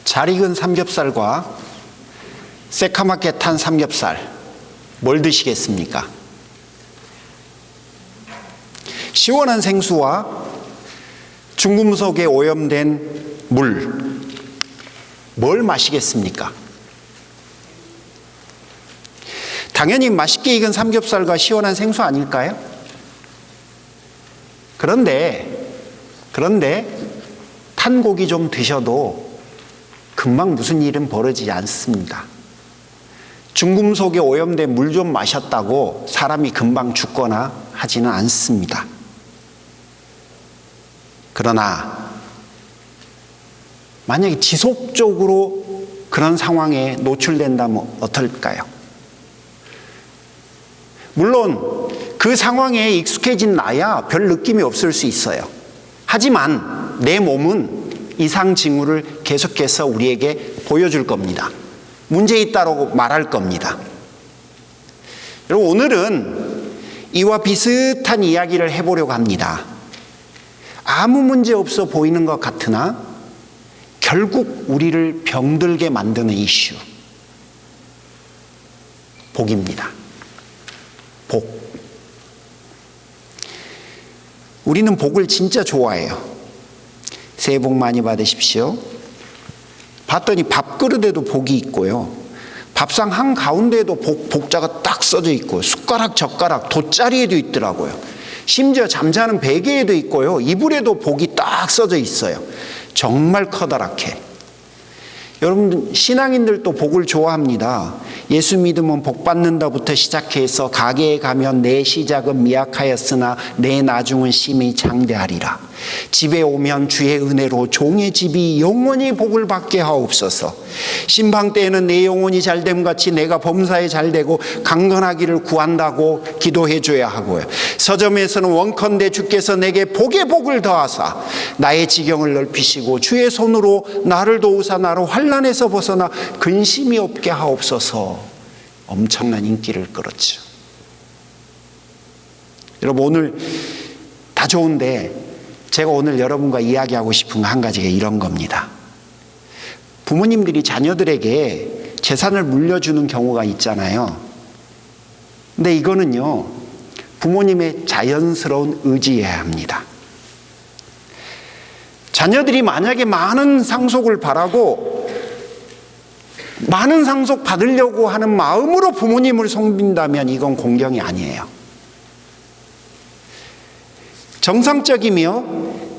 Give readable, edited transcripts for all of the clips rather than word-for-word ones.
잘 익은 삼겹살과 새카맣게 탄 삼겹살, 뭘 드시겠습니까? 시원한 생수와 중금속에 오염된 물, 뭘 마시겠습니까? 당연히 맛있게 익은 삼겹살과 시원한 생수 아닐까요? 그런데 탄 고기 좀 드셔도 금방 무슨 일은 벌어지지 않습니다. 중금속에 오염된 물 좀 마셨다고 사람이 금방 죽거나 하지는 않습니다. 그러나 만약에 지속적으로 그런 상황에 노출된다면 어떨까요? 물론 그 상황에 익숙해진 나야 별 느낌이 없을 수 있어요. 하지만 내 몸은 이상 징후를 계속해서 우리에게 보여줄 겁니다. 문제 있다고 말할 겁니다. 여러분, 오늘은 이와 비슷한 이야기를 해보려고 합니다. 아무 문제 없어 보이는 것 같으나 결국 우리를 병들게 만드는 이슈, 복입니다. 복. 우리는 복을 진짜 좋아해요. 새해 복 많이 받으십시오. 봤더니 밥그릇에도 복이 있고요, 밥상 한가운데에도 복자가 딱 써져 있고요, 숟가락 젓가락 돗자리에도 있더라고요. 심지어 잠자는 베개에도 있고요, 이불에도 복이 딱 써져 있어요. 정말 커다랗게. 여러분, 신앙인들도 복을 좋아합니다. 예수 믿으면 복 받는다부터 시작해서 가게에 가면 내 시작은 미약하였으나 내 나중은 심히 장대하리라. 집에 오면 주의 은혜로 종의 집이 영원히 복을 받게 하옵소서. 심판 때에는 내 영혼이 잘됨같이 내가 범사에 잘되고 강건하기를 구한다고 기도해 줘야 하고요. 서점에서는 원컨대 주께서 내게 복의 복을 더하사 나의 지경을 넓히시고 주의 손으로 나를 도우사 나로 환난에서 벗어나 근심이 없게 하옵소서. 엄청난 인기를 끌었죠. 여러분, 오늘 다 좋은데 제가 오늘 여러분과 이야기하고 싶은 한 가지가 이런 겁니다. 부모님들이 자녀들에게 재산을 물려주는 경우가 있잖아요. 근데 이거는요, 부모님의 자연스러운 의지여야 합니다. 자녀들이 만약에 많은 상속을 바라고 많은 상속 받으려고 하는 마음으로 부모님을 섬긴다면 이건 공경이 아니에요. 정상적이며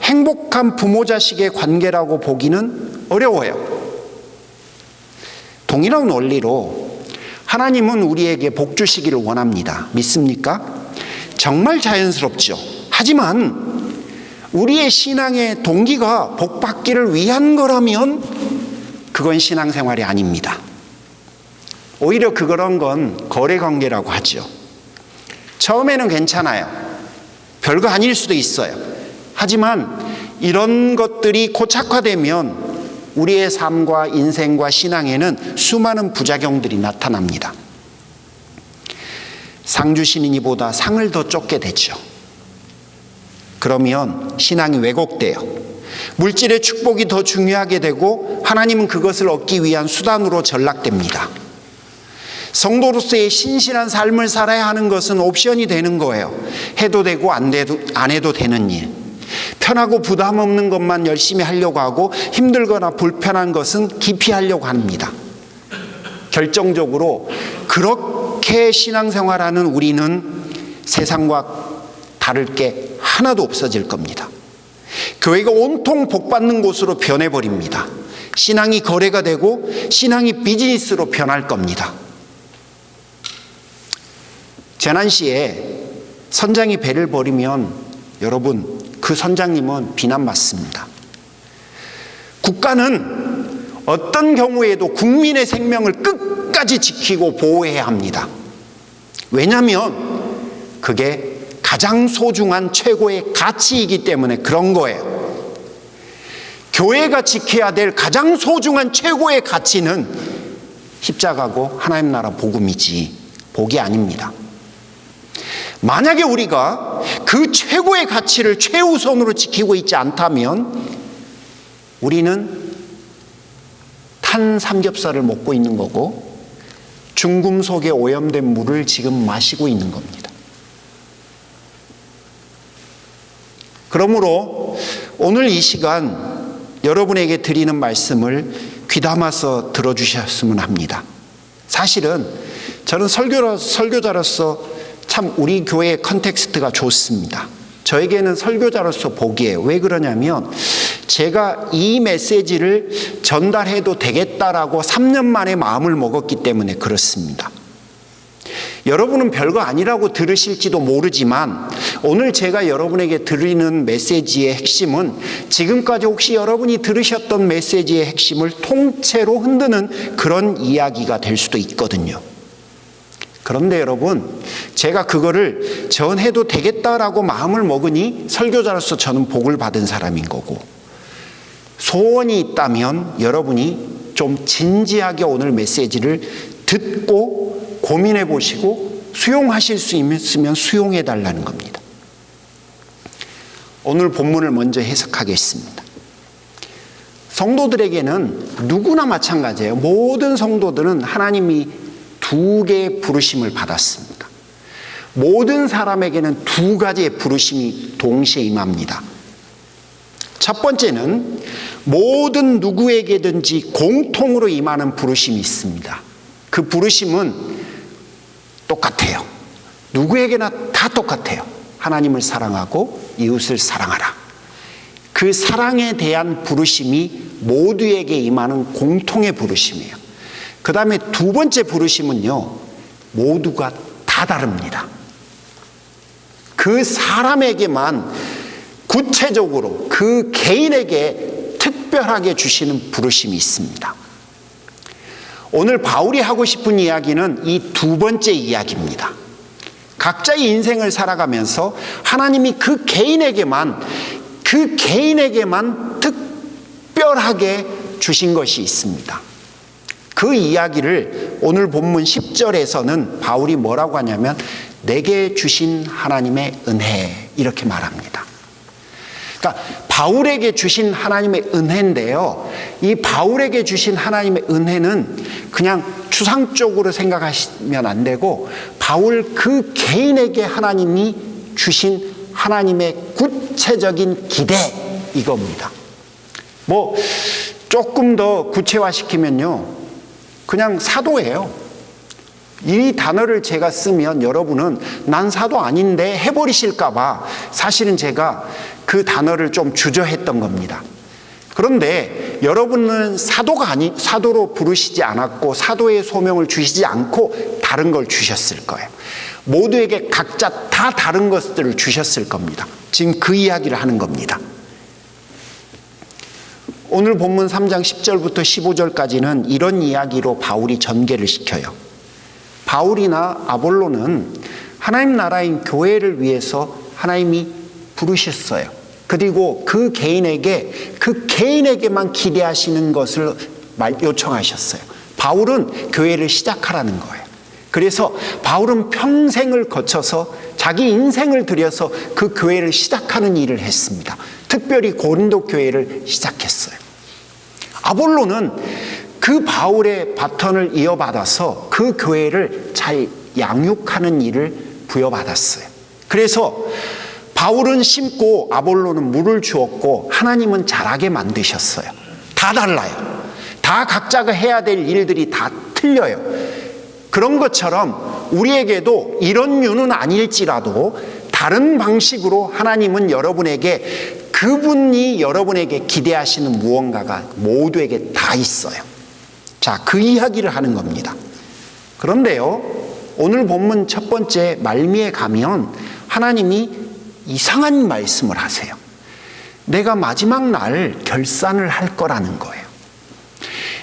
행복한 부모 자식의 관계라고 보기는 어려워요. 동일한 원리로 하나님은 우리에게 복 주시기를 원합니다. 믿습니까? 정말 자연스럽죠. 하지만 우리의 신앙의 동기가 복 받기를 위한 거라면 그건 신앙생활이 아닙니다. 오히려 그런 건 거래 관계라고 하죠. 처음에는 괜찮아요. 별거 아닐 수도 있어요. 하지만 이런 것들이 고착화되면 우리의 삶과 인생과 신앙에는 수많은 부작용들이 나타납니다. 상 주시는 이보다 상을 더 쫓게 되죠. 그러면 신앙이 왜곡돼요. 물질의 축복이 더 중요하게 되고 하나님은 그것을 얻기 위한 수단으로 전락됩니다. 성도로서의 신실한 삶을 살아야 하는 것은 옵션이 되는 거예요. 해도 되고 안 해도 되는 일. 편하고 부담 없는 것만 열심히 하려고 하고 힘들거나 불편한 것은 기피하려고 합니다. 결정적으로 그렇게 신앙생활하는 우리는 세상과 다를 게 하나도 없어질 겁니다. 교회가 온통 복받는 곳으로 변해버립니다. 신앙이 거래가 되고 신앙이 비즈니스로 변할 겁니다. 재난시에 선장이 배를 버리면 여러분, 그 선장님은 비난받습니다. 국가는 어떤 경우에도 국민의 생명을 끝까지 지키고 보호해야 합니다. 왜냐하면 그게 가장 소중한 최고의 가치이기 때문에 그런 거예요. 교회가 지켜야 될 가장 소중한 최고의 가치는 십자가고 하나님 나라 복음이지 복이 아닙니다. 만약에 우리가 그 최고의 가치를 최우선으로 지키고 있지 않다면 우리는 탄 삼겹살을 먹고 있는 거고 중금속에 오염된 물을 지금 마시고 있는 겁니다. 그러므로 오늘 이 시간 여러분에게 드리는 말씀을 귀담아서 들어주셨으면 합니다. 사실은 저는 설교자로서 참 우리 교회의 컨텍스트가 좋습니다. 저에게는 설교자로서 복이에요. 왜 그러냐면 제가 이 메시지를 전달해도 되겠다라고 3년 만에 마음을 먹었기 때문에 그렇습니다. 여러분은 별거 아니라고 들으실지도 모르지만 오늘 제가 여러분에게 드리는 메시지의 핵심은 지금까지 혹시 여러분이 들으셨던 메시지의 핵심을 통째로 흔드는 그런 이야기가 될 수도 있거든요. 그런데 여러분, 제가 그거를 전해도 되겠다라고 마음을 먹으니 설교자로서 저는 복을 받은 사람인 거고, 소원이 있다면 여러분이 좀 진지하게 오늘 메시지를 듣고 고민해 보시고 수용하실 수 있으면 수용해 달라는 겁니다. 오늘 본문을 먼저 해석하겠습니다. 성도들에게는 누구나 마찬가지예요. 모든 성도들은 하나님이 두 개의 부르심을 받았습니다. 모든 사람에게는 두 가지의 부르심이 동시에 임합니다. 첫 번째는 모든 누구에게든지 공통으로 임하는 부르심이 있습니다. 그 부르심은 똑같아요. 누구에게나 다 똑같아요. 하나님을 사랑하고 이웃을 사랑하라. 그 사랑에 대한 부르심이 모두에게 임하는 공통의 부르심이에요. 그 다음에 두 번째 부르심은요, 모두가 다 다릅니다. 그 사람에게만 구체적으로 그 개인에게 특별하게 주시는 부르심이 있습니다. 오늘 바울이 하고 싶은 이야기는 이 두 번째 이야기입니다. 각자의 인생을 살아가면서 하나님이 그 개인에게만 특별하게 주신 것이 있습니다. 그 이야기를 오늘 본문 10절에서는 바울이 뭐라고 하냐면 내게 주신 하나님의 은혜 이렇게 말합니다. 그러니까 바울에게 주신 하나님의 은혜인데요, 이 바울에게 주신 하나님의 은혜는 그냥 추상적으로 생각하시면 안 되고 바울 그 개인에게 하나님이 주신 하나님의 구체적인 기대 이겁니다. 뭐 조금 더 구체화시키면요, 그냥 사도예요. 이 단어를 제가 쓰면 여러분은 난 사도 아닌데 해버리실까 봐 사실은 제가 그 단어를 좀 주저했던 겁니다. 그런데 여러분은 사도로 부르시지 않았고 사도의 소명을 주시지 않고 다른 걸 주셨을 거예요. 모두에게 각자 다 다른 것들을 주셨을 겁니다. 지금 그 이야기를 하는 겁니다. 오늘 본문 3장 10절부터 15절까지는 이런 이야기로 바울이 전개를 시켜요. 바울이나 아볼로는 하나님 나라인 교회를 위해서 하나님이 부르셨어요. 그리고 그 개인에게만 기대하시는 것을 요청하셨어요. 바울은 교회를 시작하라는 거예요. 그래서 바울은 평생을 거쳐서 자기 인생을 들여서 그 교회를 시작하는 일을 했습니다. 특별히 고린도 교회를 시작했어요. 아볼로는 그 바울의 바톤을 이어받아서 그 교회를 잘 양육하는 일을 부여받았어요. 그래서 바울은 심고 아볼로는 물을 주었고 하나님은 자라게 만드셨어요. 다 달라요. 다 각자가 해야 될 일들이 다 틀려요. 그런 것처럼 우리에게도 이런 류는 아닐지라도 다른 방식으로 하나님은 여러분에게 그분이 여러분에게 기대하시는 무언가가 모두에게 다 있어요. 자, 그 이야기를 하는 겁니다. 그런데요, 오늘 본문 첫 번째 말미에 가면 하나님이 이상한 말씀을 하세요. 내가 마지막 날 결산을 할 거라는 거예요.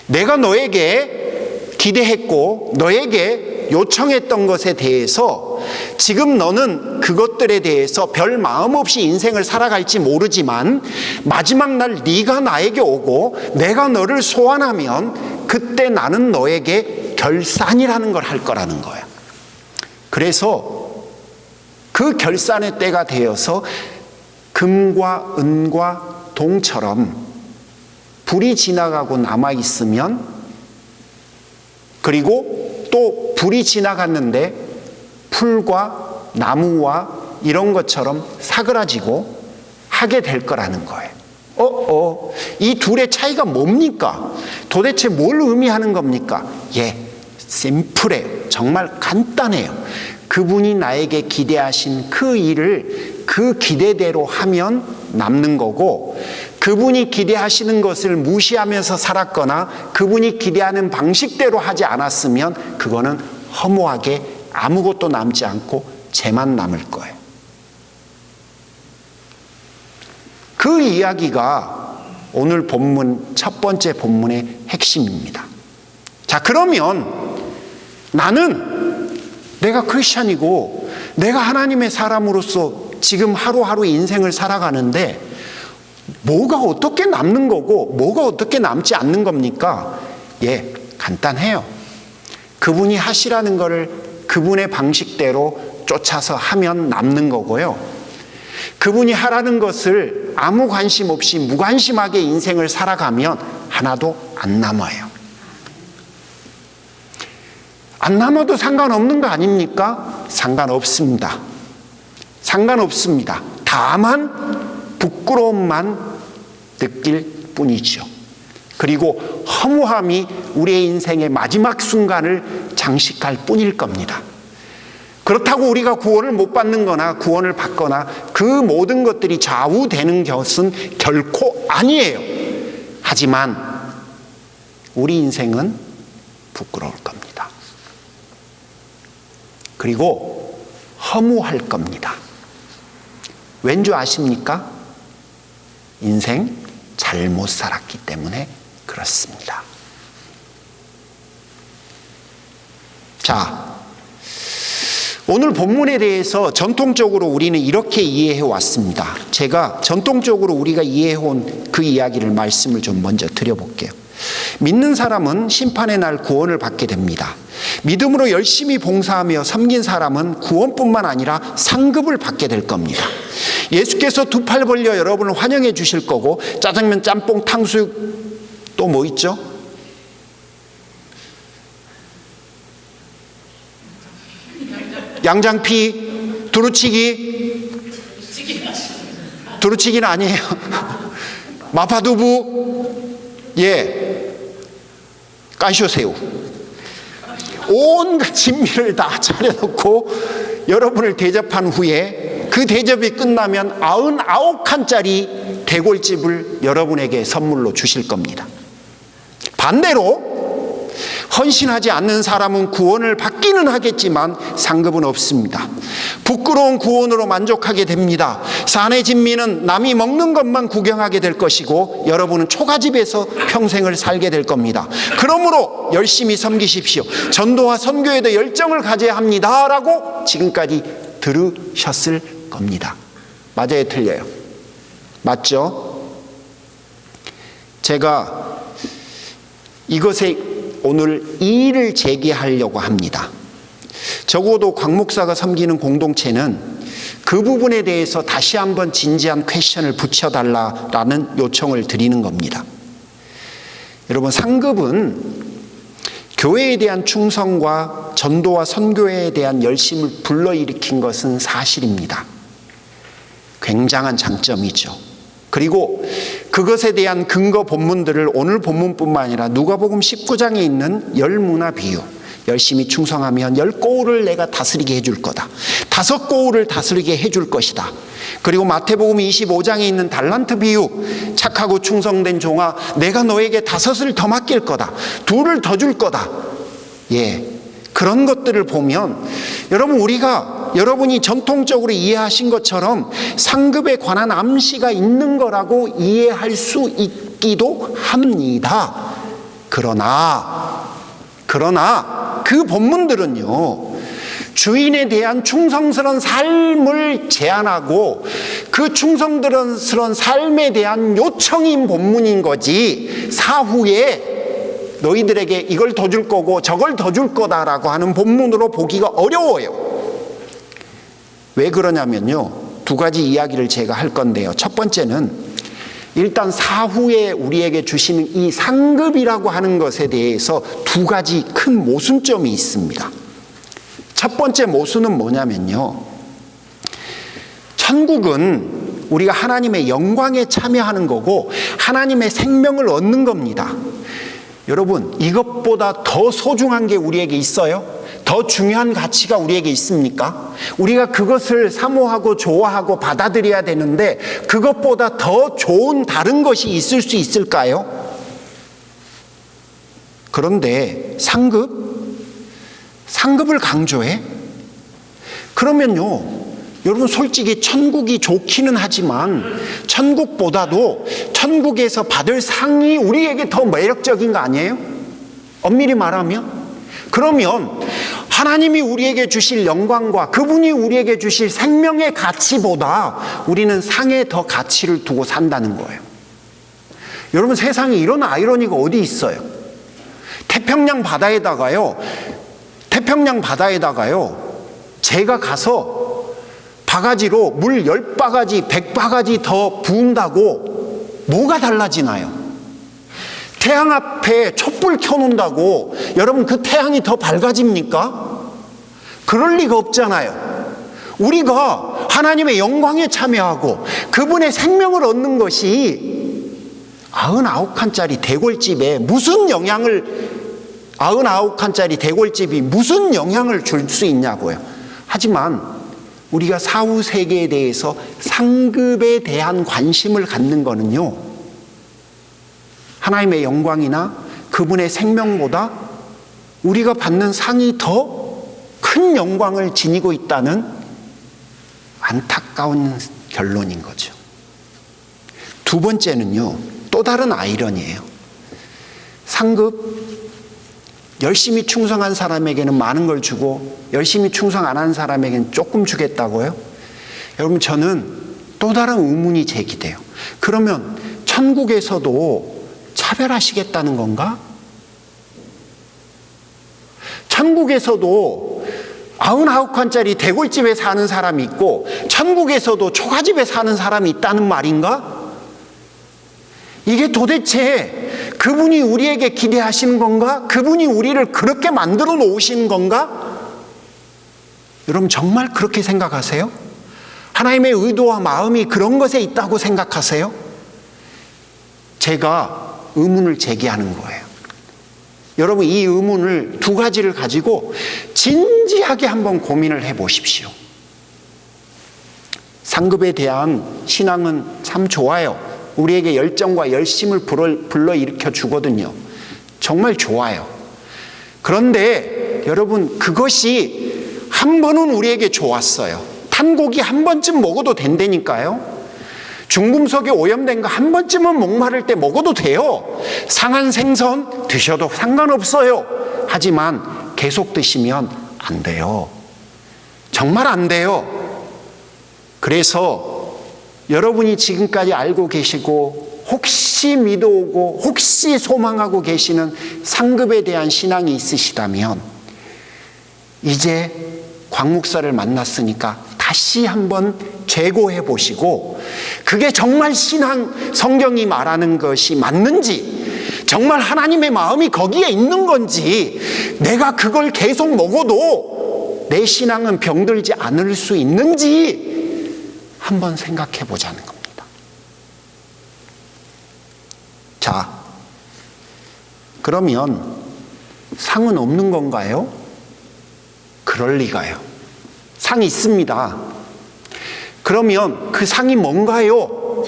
내가 너에게 기대했고 너에게 요청했던 것에 대해서 지금 너는 그것들에 대해서 별 마음 없이 인생을 살아갈지 모르지만 마지막 날 네가 나에게 오고 내가 너를 소환하면 그때 나는 너에게 결산이라는 걸 할 거라는 거예요. 그래서 그 결산의 때가 되어서 금과 은과 동처럼 불이 지나가고 남아있으면 그리고 또 불이 지나갔는데 풀과 나무와 이런 것처럼 사그라지고 하게 될 거라는 거예요. 이 둘의 차이가 뭡니까? 도대체 뭘 의미하는 겁니까? 심플해요. 정말 간단해요. 그분이 나에게 기대하신 그 일을 그 기대대로 하면 남는 거고, 그분이 기대하시는 것을 무시하면서 살았거나 그분이 기대하는 방식대로 하지 않았으면 그거는 허무하게 아무것도 남지 않고 죄만 남을 거예요. 그 이야기가 오늘 본문 첫 번째 본문의 핵심입니다. 자, 그러면 나는 내가 크리스찬이고 내가 하나님의 사람으로서 지금 하루하루 인생을 살아가는데 뭐가 어떻게 남는 거고 뭐가 어떻게 남지 않는 겁니까? 간단해요. 그분이 하시라는 거를 그분의 방식대로 쫓아서 하면 남는 거고요. 그분이 하라는 것을 아무 관심 없이 무관심하게 인생을 살아가면 하나도 안 남아요. 안 남아도 상관없는 거 아닙니까? 상관없습니다. 상관없습니다. 다만 부끄러움만 느낄 뿐이죠. 그리고 허무함이 우리의 인생의 마지막 순간을 장식할 뿐일 겁니다. 그렇다고 우리가 구원을 못 받는 거나 구원을 받거나 그 모든 것들이 좌우되는 것은 결코 아니에요. 하지만 우리 인생은 부끄러울 겁니다. 그리고 허무할 겁니다. 왠 줄 아십니까? 인생 잘못 살았기 때문에 그렇습니다. 자, 오늘 본문에 대해서 전통적으로 우리는 이렇게 이해해 왔습니다. 제가 전통적으로 우리가 이해해 온 그 이야기를 말씀을 좀 먼저 드려볼게요. 믿는 사람은 심판의 날 구원을 받게 됩니다. 믿음으로 열심히 봉사하며 섬긴 사람은 구원뿐만 아니라 상급을 받게 될 겁니다. 예수께서 두 팔 벌려 여러분을 환영해 주실 거고, 짜장면, 짬뽕, 탕수육, 또 뭐 있죠? 양장피, 두루치기는 아니에요. 마파두부, 까쇼새우, 온갖 진미를 다 차려놓고 여러분을 대접한 후에 그 대접이 끝나면 99칸짜리 대골집을 여러분에게 선물로 주실 겁니다. 반대로 헌신하지 않는 사람은 구원을 받기는 하겠지만 상급은 없습니다. 부끄러운 구원으로 만족하게 됩니다. 산의 진미는 남이 먹는 것만 구경하게 될 것이고 여러분은 초가집에서 평생을 살게 될 겁니다. 그러므로 열심히 섬기십시오. 전도와 선교에도 열정을 가져야 합니다 라고 지금까지 들으셨을 겁니다. 맞아요, 틀려요? 맞죠? 제가 이것에 오늘 이의를 제기하려고 합니다. 적어도 곽 목사가 섬기는 공동체는 그 부분에 대해서 다시 한번 진지한 퀘션을 붙여달라라는 요청을 드리는 겁니다. 여러분, 상급은 교회에 대한 충성과 전도와 선교에 대한 열심을 불러일으킨 것은 사실입니다. 굉장한 장점이죠. 그리고 그것에 대한 근거 본문들을 오늘 본문뿐만 아니라 누가복음 19장에 있는 열무나 비유, 열심히 충성하면 10고울을 내가 다스리게 해줄 거다, 5고울을 다스리게 해줄 것이다. 그리고 마태복음 25장에 있는 달란트 비유, 착하고 충성된 종아, 내가 너에게 5을 더 맡길 거다, 2를 더 줄 거다. 그런 것들을 보면 여러분이 전통적으로 이해하신 것처럼 상급에 관한 암시가 있는 거라고 이해할 수 있기도 합니다. 그러나 그 본문들은요, 주인에 대한 충성스러운 삶을 제안하고 그 충성스러운 삶에 대한 요청인 본문인 거지, 사후에 너희들에게 이걸 더 줄 거고 저걸 더 줄 거다라고 하는 본문으로 보기가 어려워요. 왜 그러냐면요, 두 가지 이야기를 제가 할 건데요. 첫 번째는 일단 사후에 우리에게 주시는 이 상급이라고 하는 것에 대해서 두 가지 큰 모순점이 있습니다. 첫 번째 모순은 뭐냐면요, 천국은 우리가 하나님의 영광에 참여하는 거고 하나님의 생명을 얻는 겁니다. 여러분, 이것보다 더 소중한 게 우리에게 있어요? 더 중요한 가치가 우리에게 있습니까? 우리가 그것을 사모하고 좋아하고 받아들여야 되는데 그것보다 더 좋은 다른 것이 있을 수 있을까요? 그런데 상급을 강조해? 그러면요, 여러분 솔직히 천국이 좋기는 하지만 천국보다도 천국에서 받을 상이 우리에게 더 매력적인 거 아니에요? 엄밀히 말하면? 그러면 하나님이 우리에게 주실 영광과 그분이 우리에게 주실 생명의 가치보다 우리는 상에 더 가치를 두고 산다는 거예요. 여러분, 세상에 이런 아이러니가 어디 있어요? 태평양 바다에다가요 제가 가서 바가지로 물 10바가지 100바가지 더 부은다고 뭐가 달라지나요? 태양 앞에 촛불 켜놓는다고 여러분 그 태양이 더 밝아집니까? 그럴 리가 없잖아요. 우리가 하나님의 영광에 참여하고 그분의 생명을 얻는 것이 99칸짜리 대골집에 무슨 영향을 99칸짜리 대골집이 무슨 영향을 줄 수 있냐고요. 하지만 우리가 사후 세계에 대해서 상급에 대한 관심을 갖는 거는요, 하나님의 영광이나 그분의 생명보다 우리가 받는 상이 더 큰 영광을 지니고 있다는 안타까운 결론인 거죠. 두 번째는요, 또 다른 아이러니예요. 상급, 열심히 충성한 사람에게는 많은 걸 주고 열심히 충성 안 한 사람에게는 조금 주겠다고요? 여러분, 저는 또 다른 의문이 제기돼요. 그러면 천국에서도 차별하시겠다는 건가? 천국에서도 99칸짜리 대골집에 사는 사람이 있고 천국에서도 초가집에 사는 사람이 있다는 말인가? 이게 도대체 그분이 우리에게 기대하시는 건가? 그분이 우리를 그렇게 만들어 놓으시는 건가? 여러분, 정말 그렇게 생각하세요? 하나님의 의도와 마음이 그런 것에 있다고 생각하세요? 제가 의문을 제기하는 거예요. 여러분, 이 의문을 두 가지를 가지고 진지하게 한번 고민을 해보십시오. 상급에 대한 신앙은 참 좋아요. 우리에게 열정과 열심을 불러일으켜 주거든요. 정말 좋아요. 그런데 여러분, 그것이 한 번은 우리에게 좋았어요. 탄 고기 한 번쯤 먹어도 된다니까요. 중금속에 오염된 거 한 번쯤은 목마를 때 먹어도 돼요. 상한 생선 드셔도 상관없어요. 하지만 계속 드시면 안 돼요. 정말 안 돼요. 그래서 여러분이 지금까지 알고 계시고 혹시 믿어오고 혹시 소망하고 계시는 상급에 대한 신앙이 있으시다면 이제 곽 목사를 만났으니까 다시 한번 재고해 보시고 그게 정말 신앙, 성경이 말하는 것이 맞는지, 정말 하나님의 마음이 거기에 있는 건지, 내가 그걸 계속 먹어도 내 신앙은 병들지 않을 수 있는지 한번 생각해 보자는 겁니다. 자, 그러면 상은 없는 건가요? 그럴 리가요. 상이 있습니다. 그러면 그 상이 뭔가요?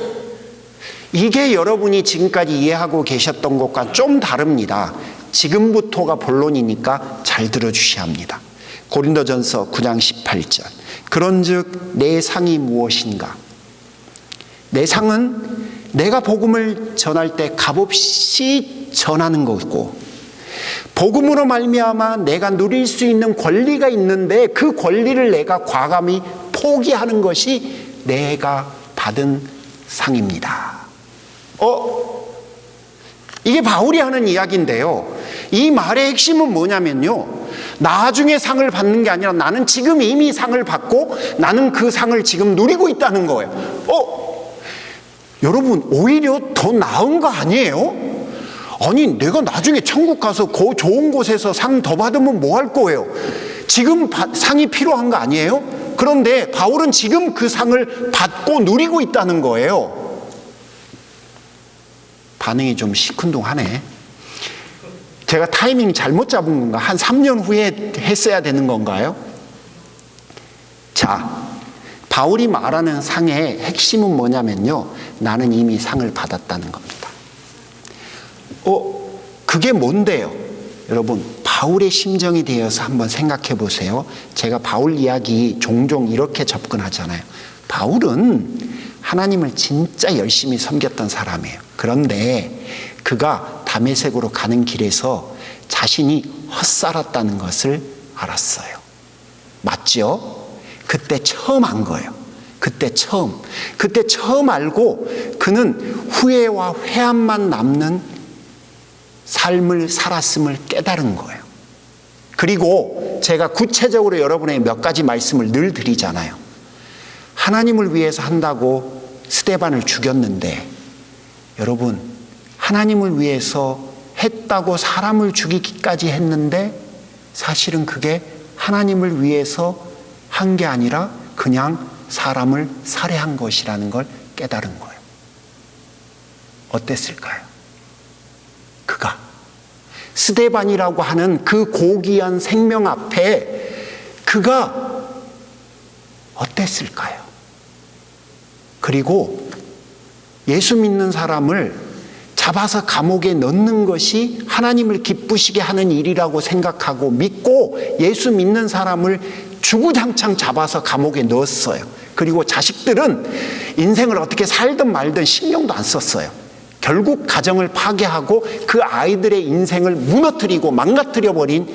이게 여러분이 지금까지 이해하고 계셨던 것과 좀 다릅니다. 지금부터가 본론이니까 잘 들어주셔야 합니다. 고린도전서 9장 18절. 그런즉 내 상이 무엇인가? 내 상은 내가 복음을 전할 때 값없이 전하는 거고, 복음으로 말미암아 내가 누릴 수 있는 권리가 있는데 그 권리를 내가 과감히 포기하는 것이 내가 받은 상입니다. 이게 바울이 하는 이야기인데요. 이 말의 핵심은 뭐냐면요, 나중에 상을 받는 게 아니라 나는 지금 이미 상을 받고 나는 그 상을 지금 누리고 있다는 거예요. 여러분, 오히려 더 나은 거 아니에요? 아니, 내가 나중에 천국 가서 그 좋은 곳에서 상 더 받으면 뭐 할 거예요? 지금 상이 필요한 거 아니에요? 그런데 바울은 지금 그 상을 받고 누리고 있다는 거예요. 반응이 좀 시큰둥하네. 제가 타이밍 잘못 잡은 건가? 한 3년 후에 했어야 되는 건가요? 자, 바울이 말하는 상의 핵심은 뭐냐면요, 나는 이미 상을 받았다는 겁니다. 그게 뭔데요? 여러분, 바울의 심정이 되어서 한번 생각해 보세요. 제가 바울 이야기 종종 이렇게 접근하잖아요. 바울은 하나님을 진짜 열심히 섬겼던 사람이에요. 그런데 그가 다메섹으로 가는 길에서 자신이 헛살았다는 것을 알았어요. 맞죠? 그때 처음 안 거예요. 그때 처음 알고 그는 후회와 회한만 남는 삶을 살았음을 깨달은 거예요. 그리고 제가 구체적으로 여러분에게 몇 가지 말씀을 늘 드리잖아요. 하나님을 위해서 한다고 스데반을 죽였는데, 여러분, 하나님을 위해서 했다고 사람을 죽이기까지 했는데 사실은 그게 하나님을 위해서 한 게 아니라 그냥 사람을 살해한 것이라는 걸 깨달은 거예요. 어땠을까요? 그가 스데반이라고 하는 그 고귀한 생명 앞에 그가 어땠을까요? 그리고 예수 믿는 사람을 잡아서 감옥에 넣는 것이 하나님을 기쁘시게 하는 일이라고 생각하고 믿고 예수 믿는 사람을 주구장창 잡아서 감옥에 넣었어요. 그리고 자식들은 인생을 어떻게 살든 말든 신경도 안 썼어요. 결국 가정을 파괴하고 그 아이들의 인생을 무너뜨리고 망가뜨려버린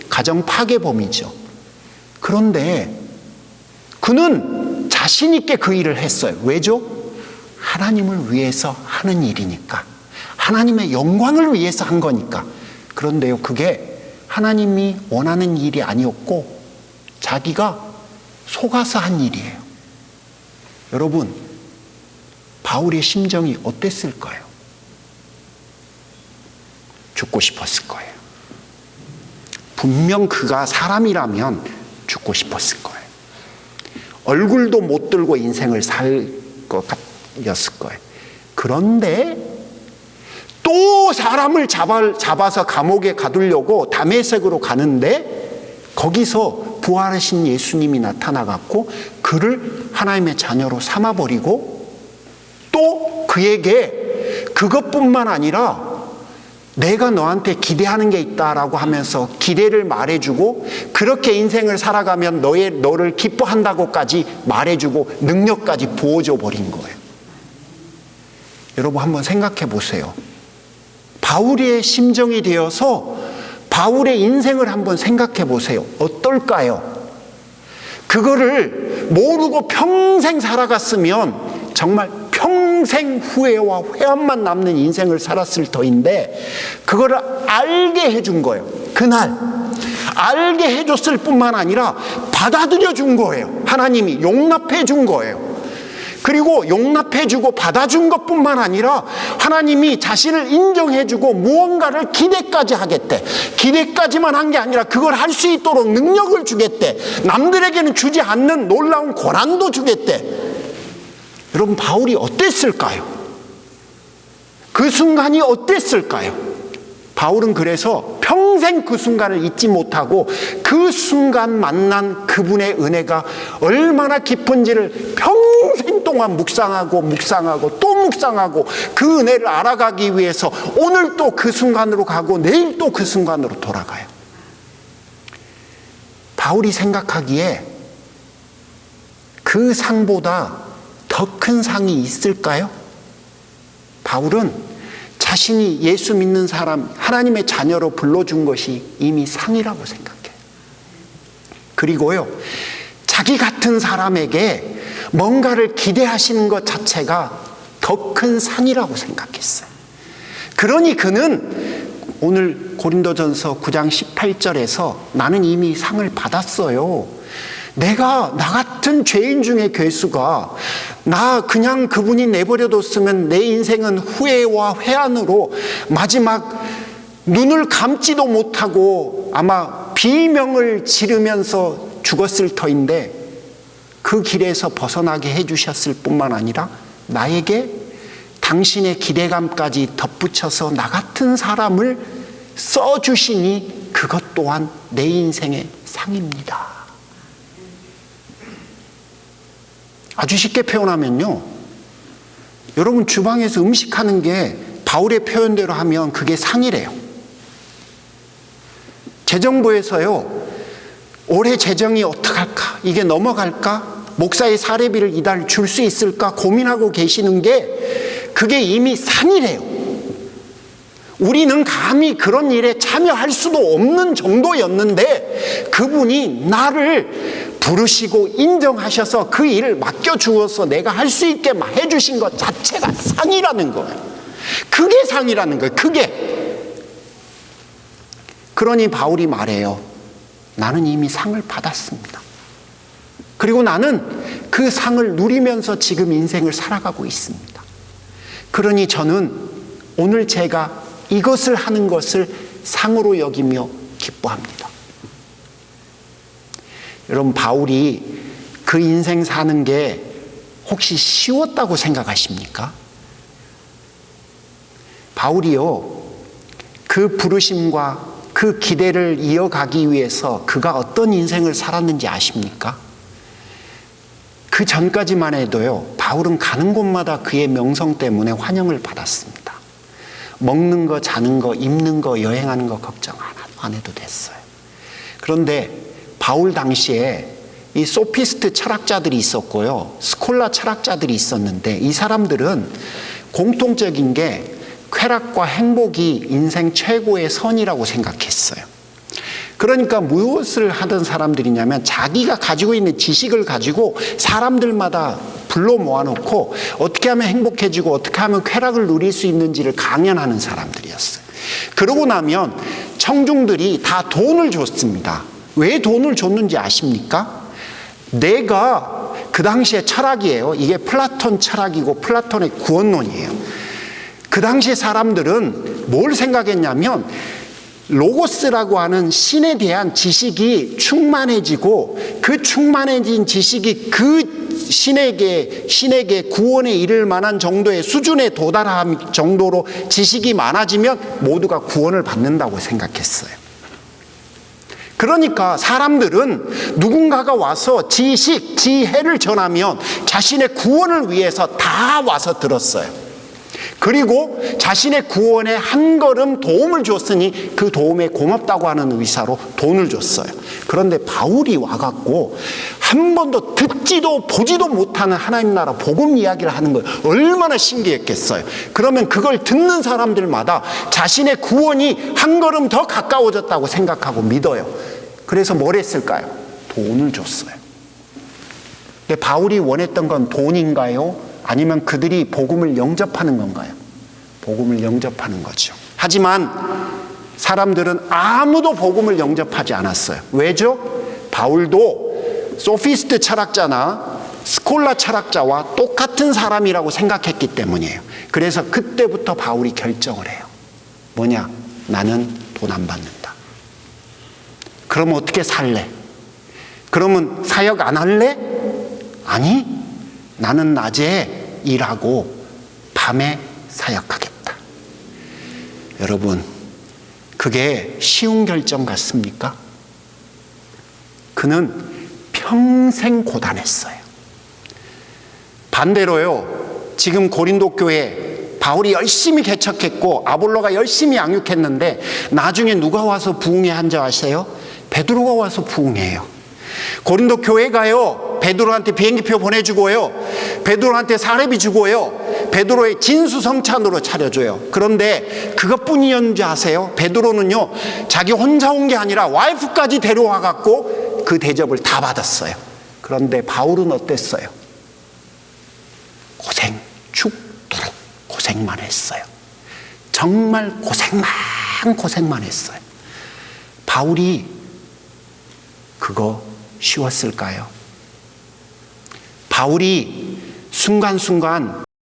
가정 파괴범이죠. 그런데 그는 자신 있게 그 일을 했어요. 왜죠? 하나님을 위해서 하는 일이니까. 하나님의 영광을 위해서 한 거니까. 그런데요, 그게 하나님이 원하는 일이 아니었고 자기가 속아서 한 일이에요. 여러분, 바울의 심정이 어땠을까요? 죽고 싶었을 거예요. 분명 그가 사람이라면 죽고 싶었을 거예요. 얼굴도 못 들고 인생을 살 것 같았을 거예요. 그런데 또 사람을 잡아서 감옥에 가두려고 다메섹으로 가는데 거기서 부활하신 예수님이 나타나갖고 그를 하나님의 자녀로 삼아버리고 또 그에게 그것뿐만 아니라 내가 너한테 기대하는 게 있다라고 하면서 기대를 말해주고 그렇게 인생을 살아가면 너를 기뻐한다고까지 말해주고 능력까지 부어줘 버린 거예요. 여러분 한번 생각해 보세요. 바울의 심정이 되어서 바울의 인생을 한번 생각해 보세요. 어떨까요? 그거를 모르고 평생 살아갔으면 정말 평생 후회와 회한만 남는 인생을 살았을 터인데 그거를 알게 해준 거예요. 그날 알게 해줬을 뿐만 아니라 받아들여 준 거예요. 하나님이 용납해 준 거예요. 그리고 용납해주고 받아준 것뿐만 아니라 하나님이 자신을 인정해주고 무언가를 기대까지 하겠대. 기대까지만 한 게 아니라 그걸 할 수 있도록 능력을 주겠대. 남들에게는 주지 않는 놀라운 고난도 주겠대. 여러분 바울이 어땠을까요? 그 순간이 어땠을까요? 바울은 그래서 평생 그 순간을 잊지 못하고 그 순간 만난 그분의 은혜가 얼마나 깊은지를 평생 동안 묵상하고 또 묵상하고 그 은혜를 알아가기 위해서 오늘 또 그 순간으로 가고 내일 또 그 순간으로 돌아가요. 바울이 생각하기에 그 상보다 더 큰 상이 있을까요? 바울은 자신이 예수 믿는 사람, 하나님의 자녀로 불러준 것이 이미 상이라고 생각해요. 그리고요, 자기 같은 사람에게 뭔가를 기대하시는 것 자체가 더 큰 상이라고 생각했어요. 그러니 그는 오늘 고린도전서 9장 18절에서 나는 이미 상을 받았어요. 내가 나 같은 죄인 중에 괴수가 나 그냥 그분이 내버려뒀으면 내 인생은 후회와 회한으로 마지막 눈을 감지도 못하고 아마 비명을 지르면서 죽었을 터인데 그 길에서 벗어나게 해주셨을 뿐만 아니라 나에게 당신의 기대감까지 덧붙여서 나 같은 사람을 써주시니 그것 또한 내 인생의 상입니다. 아주 쉽게 표현하면요, 여러분 주방에서 음식하는 게 바울의 표현대로 하면 그게 상이래요. 재정부에서요, 올해 재정이 어떡할까? 이게 넘어갈까? 목사의 사례비를 이달 줄 수 있을까? 고민하고 계시는 게 그게 이미 상이래요. 우리는 감히 그런 일에 참여할 수도 없는 정도였는데 그분이 나를 부르시고 인정하셔서 그 일을 맡겨주어서 내가 할 수 있게 해주신 것 자체가 상이라는 거예요. 그게 상이라는 거예요. 그게. 그러니 바울이 말해요. 나는 이미 상을 받았습니다. 그리고 나는 그 상을 누리면서 지금 인생을 살아가고 있습니다. 그러니 저는 오늘 제가 이것을 하는 것을 상으로 여기며 기뻐합니다. 여러분, 바울이 그 인생 사는 게 혹시 쉬웠다고 생각하십니까? 바울이요, 그 부르심과 그 기대를 이어가기 위해서 그가 어떤 인생을 살았는지 아십니까? 그 전까지만 해도요, 바울은 가는 곳마다 그의 명성 때문에 환영을 받았습니다. 먹는 거, 자는 거, 입는 거, 여행하는 거 걱정 안 해도 됐어요. 그런데 바울 당시에 이 소피스트 철학자들이 있었고요, 스콜라 철학자들이 있었는데 이 사람들은 공통적인 게 쾌락과 행복이 인생 최고의 선이라고 생각했어요. 그러니까 무엇을 하던 사람들이냐면 자기가 가지고 있는 지식을 가지고 사람들마다 불러 모아놓고 어떻게 하면 행복해지고 어떻게 하면 쾌락을 누릴 수 있는지를 강연하는 사람들이었어요. 그러고 나면 청중들이 다 돈을 줬습니다. 왜 돈을 줬는지 아십니까? 내가 그 당시에 철학이에요. 이게 플라톤 철학이고 플라톤의 구원론이에요. 그 당시 사람들은 뭘 생각했냐면 로고스라고 하는 신에 대한 지식이 충만해지고 그 충만해진 지식이 그 신에게 구원에 이를 만한 정도의 수준에 도달할 정도로 지식이 많아지면 모두가 구원을 받는다고 생각했어요. 그러니까 사람들은 누군가가 와서 지식, 지혜를 전하면 자신의 구원을 위해서 다 와서 들었어요. 그리고 자신의 구원에 한 걸음 도움을 줬으니 그 도움에 고맙다고 하는 의사로 돈을 줬어요. 그런데 바울이 와갖고 한 번도 듣지도 보지도 못하는 하나님 나라 복음 이야기를 하는 거 얼마나 신기했겠어요. 그러면 그걸 듣는 사람들마다 자신의 구원이 한 걸음 더 가까워졌다고 생각하고 믿어요. 그래서 뭘 했을까요? 돈을 줬어요. 근데 바울이 원했던 건 돈인가요? 아니면 그들이 복음을 영접하는 건가요? 복음을 영접하는 거죠. 하지만 사람들은 아무도 복음을 영접하지 않았어요. 왜죠? 바울도 소피스트 철학자나 스콜라 철학자와 똑같은 사람이라고 생각했기 때문이에요. 그래서 그때부터 바울이 결정을 해요. 뭐냐? 나는 돈 안 받는다. 그럼 어떻게 살래? 그러면 사역 안 할래? 아니, 나는 낮에 일하고 밤에 사역하겠다. 여러분, 그게 쉬운 결정 같습니까? 그는 평생 고단했어요. 반대로요, 지금 고린도 교회 바울이 열심히 개척했고 아볼로가 열심히 양육했는데 나중에 누가 와서 부흥회 한 줄 아세요? 베드로가 와서 부흥해요. 고린도 교회가요, 베드로한테 비행기표 보내주고요, 베드로한테 사례비 주고요, 베드로의 진수성찬으로 차려줘요. 그런데 그것뿐이었는 줄 아세요? 베드로는요, 자기 혼자 온 게 아니라 와이프까지 데려와 갖고 그 대접을 다 받았어요. 그런데 바울은 어땠어요? 죽도록 고생만 했어요. 정말 고생만 했어요. 바울이 그거 쉬웠을까요? 바울이 순간순간